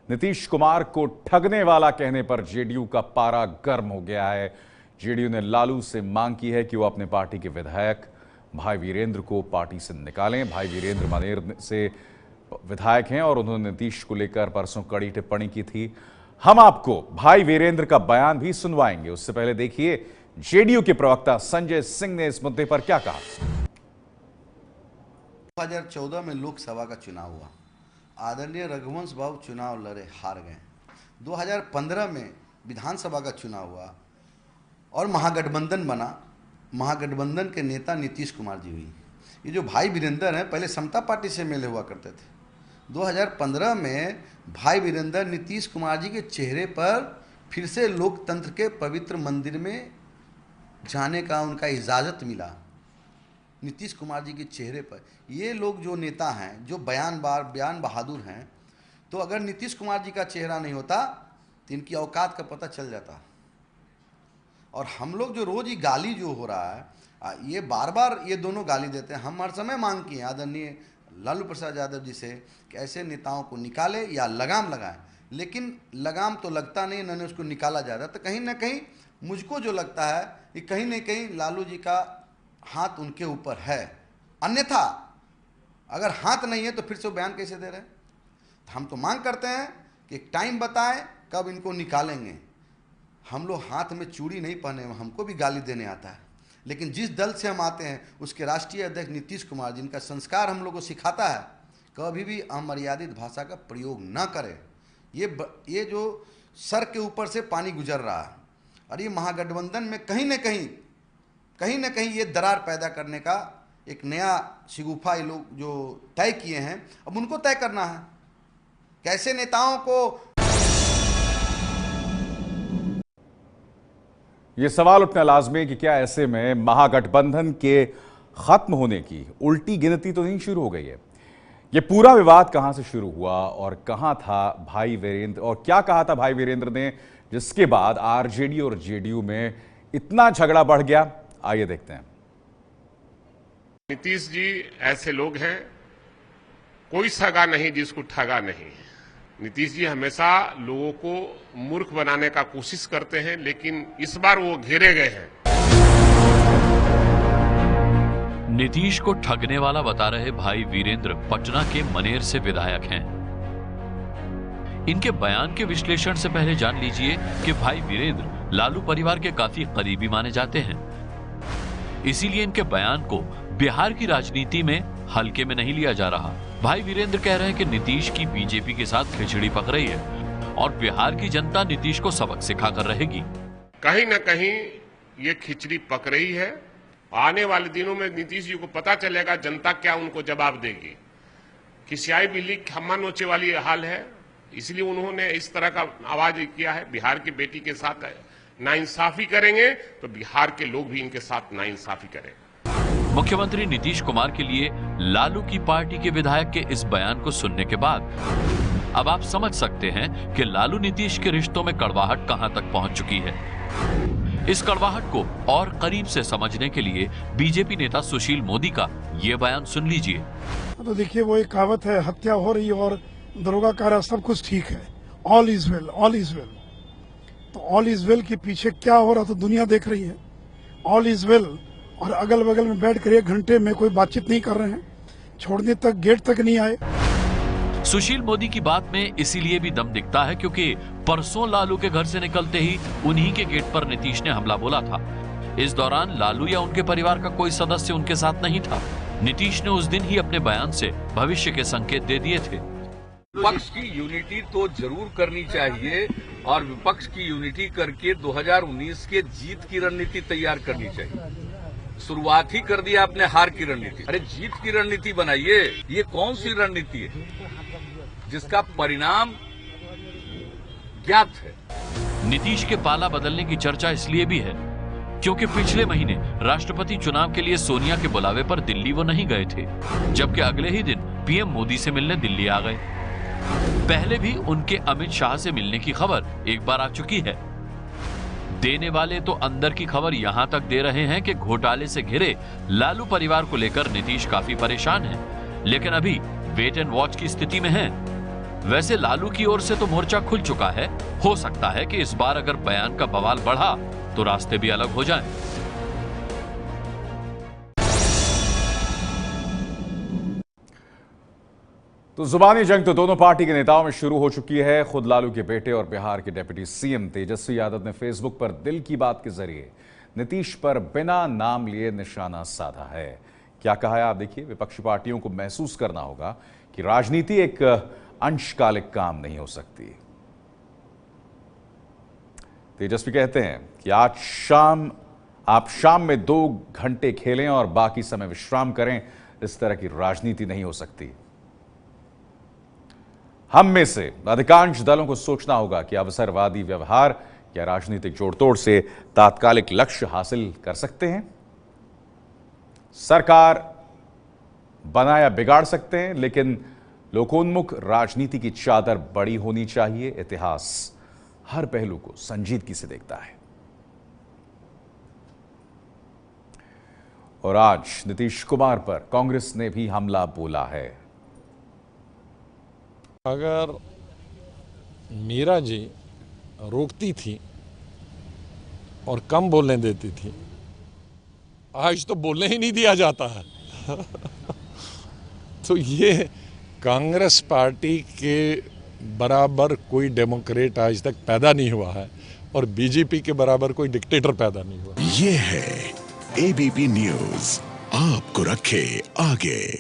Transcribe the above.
नीतीश कुमार को ठगने वाला कहने पर जेडीयू का पारा गर्म हो गया है। जेडीयू ने लालू से मांग की है कि वो अपने पार्टी के विधायक भाई वीरेंद्र को पार्टी से निकालें। भाई वीरेंद्र मनेर से विधायक हैं और उन्होंने नीतीश को लेकर परसों कड़ी टिप्पणी की थी। हम आपको भाई वीरेंद्र का बयान भी सुनवाएंगे। उससे पहले देखिए जेडीयू के प्रवक्ता संजय सिंह ने इस मुद्दे पर क्या कहा। 2014 में लोकसभा का चुनाव हुआ, आदरणीय रघुवंश बाबू चुनाव लड़े, हार गए। 2015 में विधानसभा का चुनाव हुआ और महागठबंधन बना। महागठबंधन के नेता नीतीश कुमार जी हुई। ये जो भाई वीरेंद्र हैं पहले समता पार्टी से मिले हुआ करते थे। 2015 में भाई वीरेंद्र नीतीश कुमार जी के चेहरे पर फिर से लोकतंत्र के पवित्र मंदिर में जाने का उनका इजाज़त मिला। नीतीश कुमार जी के चेहरे पर ये लोग जो नेता हैं, जो बयान बहादुर हैं, तो अगर नीतीश कुमार जी का चेहरा नहीं होता तो इनकी औकात का पता चल जाता। और हम लोग जो रोज़ ही गाली जो हो रहा है, ये बार बार ये दोनों गाली देते हैं। हम हर समय मांग किए आदरणीय लालू प्रसाद यादव जी से कि ऐसे नेताओं को निकाले या लगाम लगाएं, लेकिन लगाम तो लगता नहीं, इन्होंने उसको निकाला जा रहा। तो कहीं ना कहीं मुझको जो लगता है कि कहीं ना कहीं लालू जी का हाथ उनके ऊपर है। अन्यथा अगर हाथ नहीं है तो फिर से वो बयान कैसे दे रहे हैं। हम तो मांग करते हैं कि एक टाइम बताएं कब इनको निकालेंगे। हम लोग हाथ में चूड़ी नहीं पहने, हमको भी गाली देने आता है, लेकिन जिस दल से हम आते हैं उसके राष्ट्रीय अध्यक्ष नीतीश कुमार जिनका संस्कार हम लोग को सिखाता है कभी भी अमर्यादित भाषा का प्रयोग न करें। ये जो सर के ऊपर से पानी गुजर रहा है और ये महागठबंधन में कहीं ना कहीं ये दरार पैदा करने का एक नया शिगुफा ये लोग जो तय किए हैं, अब उनको तय करना है कैसे नेताओं को। ये सवाल उठना लाजमी है कि क्या ऐसे में महागठबंधन के खत्म होने की उल्टी गिनती तो नहीं शुरू हो गई है। ये पूरा विवाद कहां से शुरू हुआ और कहां था भाई वीरेंद्र, और क्या कहा था भाई वीरेंद्र ने जिसके बाद आरजेडी और जेडीयू में इतना झगड़ा बढ़ गया। आइए देखते हैं। नीतीश जी ऐसे लोग हैं, कोई सगा नहीं जिसको ठगा नहीं। नीतीश जी हमेशा लोगों को मूर्ख बनाने का कोशिश करते हैं, लेकिन इस बार वो घेरे गए हैं। नीतीश को ठगने वाला बता रहे भाई वीरेंद्र पटना के मनेर से विधायक हैं। इनके बयान के विश्लेषण से पहले जान लीजिए कि भाई वीरेंद्र लालू परिवार के काफी करीबी माने जाते हैं। इसीलिए इनके बयान को बिहार की राजनीति में हल्के में नहीं लिया जा रहा। भाई वीरेंद्र कह रहे हैं कि नीतीश की बीजेपी के साथ खिचड़ी पक रही है और बिहार की जनता नीतीश को सबक सिखाकर रहेगी। कहीं न कहीं ये खिचड़ी पक रही है। आने वाले दिनों में नीतीश जी को पता चलेगा जनता क्या उनको जवाब देगी। खिसियाई बिल्ली खम्मा नोचे वाली हाल है, इसलिए उन्होंने इस तरह का आवाज किया है। बिहार की बेटी के साथ नाइंसाफी करेंगे तो बिहार के लोग भी इनके साथ नाइंसाफी करेंगे। मुख्यमंत्री नीतीश कुमार के लिए लालू की पार्टी के विधायक के इस बयान को सुनने के बाद अब आप समझ सकते हैं कि लालू नीतीश के रिश्तों में कड़वाहट कहां तक पहुंच चुकी है। इस कड़वाहट को और करीब से समझने के लिए बीजेपी नेता सुशील मोदी का ये बयान सुन लीजिए। तो देखिए, वो एक कहावत है, हत्या हो रही और दरोगा कह रहा सब कुछ ठीक है, all is well, all is well. तो ऑल इज वेल के पीछे क्या हो रहा तो दुनिया देख रही है। ऑल इज वेल और अगल बगल में बैठ कर 1 घंटे में कोई बातचीत नहीं कर रहे हैं, छोड़ने तक गेट तक नहीं आए। सुशील मोदी की बात में इसीलिए भी दम दिखता है क्योंकि परसों लालू के घर से निकलते ही उन्हीं के गेट पर नीतीश ने हमला बोला था। इस दौरान लालू या उनके परिवार का कोई सदस्य उनके साथ नहीं था। नीतीश ने उस दिन ही अपने बयान से भविष्य के संकेत दे दिए थे। विपक्ष की यूनिटी तो जरूर करनी चाहिए और विपक्ष की यूनिटी करके 2019 के जीत की रणनीति तैयार करनी चाहिए। शुरुआत ही कर दिया आपने हार की रणनीति। अरे जीत की रणनीति बनाइए। ये कौन सी रणनीति है जिसका परिणाम ज्ञात है। नीतीश के पाला बदलने की चर्चा इसलिए भी है क्योंकि पिछले महीने राष्ट्रपति चुनाव के लिए सोनिया के बुलावे पर दिल्ली वो नहीं गए थे, जबकि अगले ही दिन पीएम मोदी से मिलने दिल्ली आ गए। पहले भी उनके अमित शाह से मिलने की खबर एक बार आ चुकी है। देने वाले तो अंदर की खबर यहां तक दे रहे हैं कि घोटाले से घिरे लालू परिवार को लेकर नीतीश काफी परेशान है, लेकिन अभी वेट एंड वॉच की स्थिति में है। वैसे लालू की ओर से तो मोर्चा खुल चुका है। हो सकता है कि इस बार अगर बयान का बवाल बढ़ा तो रास्ते भी अलग हो जाएं। तो जुबानी जंग तो दोनों पार्टी के नेताओं में शुरू हो चुकी है। खुद लालू के बेटे और बिहार के डिप्टी सीएम तेजस्वी यादव ने फेसबुक पर दिल की बात के जरिए नीतीश पर बिना नाम लिए निशाना साधा है। क्या कहा है आप देखिए। विपक्षी पार्टियों को महसूस करना होगा कि राजनीति एक अंशकालिक काम नहीं हो सकती। तेजस्वी कहते हैं कि आप शाम में 2 घंटे खेलें और बाकी समय विश्राम करें। इस तरह की राजनीति नहीं हो सकती। हम में से अधिकांश दलों को सोचना होगा कि अवसरवादी व्यवहार या राजनीतिक जोड़तोड़ से तात्कालिक लक्ष्य हासिल कर सकते हैं। सरकार बनाया बिगाड़ सकते हैं, लेकिन लोकोन्मुख राजनीति की चादर बड़ी होनी चाहिए। इतिहास हर पहलू को संजीदगी से देखता है। और आज नीतीश कुमार पर कांग्रेस ने भी हमला बोला है। अगर मीरा जी रोकती थी और कम बोलने देती थी, आज तो बोलने ही नहीं दिया जाता है। तो ये कांग्रेस पार्टी के बराबर कोई डेमोक्रेट आज तक पैदा नहीं हुआ है और बीजेपी के बराबर कोई डिक्टेटर पैदा नहीं हुआ। ये है एबीपी न्यूज़, आपको रखे आगे।